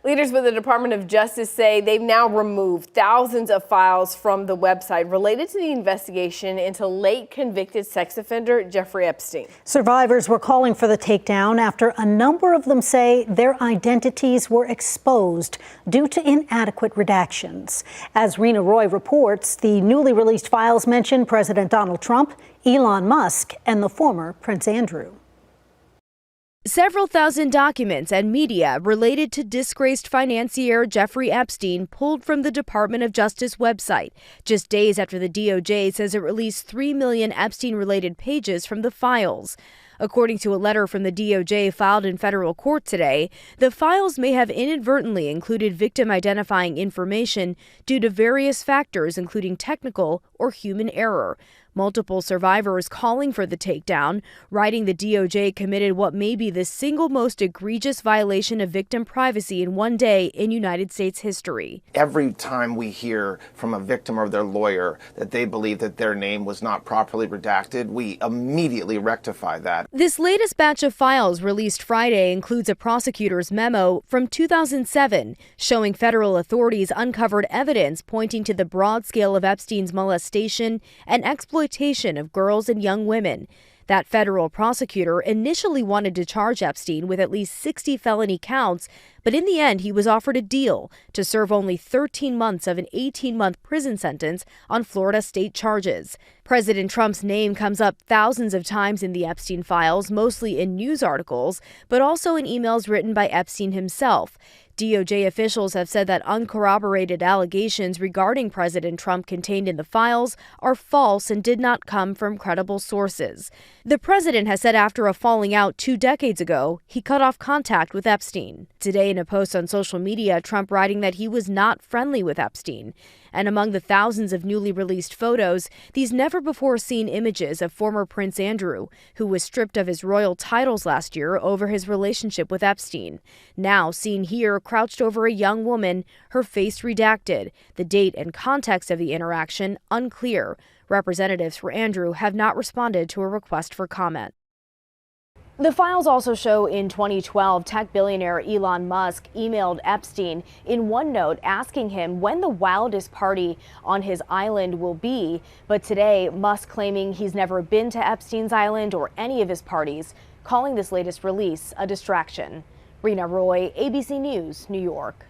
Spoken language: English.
Leaders with the Department of Justice say they've now removed thousands of files from the website related to the investigation into late convicted sex offender Jeffrey Epstein. Survivors were calling for the takedown after a number of them say their identities were exposed due to inadequate redactions. As Rena Roy reports, the newly released files mention President Donald Trump, Elon Musk, and the former Prince Andrew. Several thousand documents and media related to disgraced financier Jeffrey Epstein pulled from the Department of Justice website, just days after the DOJ says it released 3 million Epstein-related pages from the files. According to a letter from the DOJ filed in federal court today, the files may have inadvertently included victim-identifying information due to various factors, including technical or human error. Multiple survivors calling for the takedown, writing the DOJ committed what may be the single most egregious violation of victim privacy in one day in United States history. Every time we hear from a victim or their lawyer that they believe that their name was not properly redacted, we immediately rectify that. This latest batch of files released Friday includes a prosecutor's memo from 2007 showing federal authorities uncovered evidence pointing to the broad scale of Epstein's molestation and exploitation of girls and young women. That federal prosecutor initially wanted to charge Epstein with at least 60 felony counts, but in the end he was offered a deal to serve only 13 months of an 18-month prison sentence on Florida state charges. President Trump's name comes up thousands of times in the Epstein files, mostly in news articles, but also in emails written by Epstein himself. DOJ officials have said that uncorroborated allegations regarding President Trump contained in the files are false and did not come from credible sources. The president has said after a falling out 2 decades ago, he cut off contact with Epstein. Today, in a post on social media, Trump writing that he was not friendly with Epstein. And among the thousands of newly released photos, these never-before-seen images of former Prince Andrew, who was stripped of his royal titles last year over his relationship with Epstein. Now seen here, crouched over a young woman, her face redacted. The date and context of the interaction unclear. Representatives for Andrew have not responded to a request for comment. The files also show in 2012, tech billionaire Elon Musk emailed Epstein in one note asking him when the wildest party on his island will be. But today, Musk claiming he's never been to Epstein's island or any of his parties, calling this latest release a distraction. Rena Roy, ABC News, New York.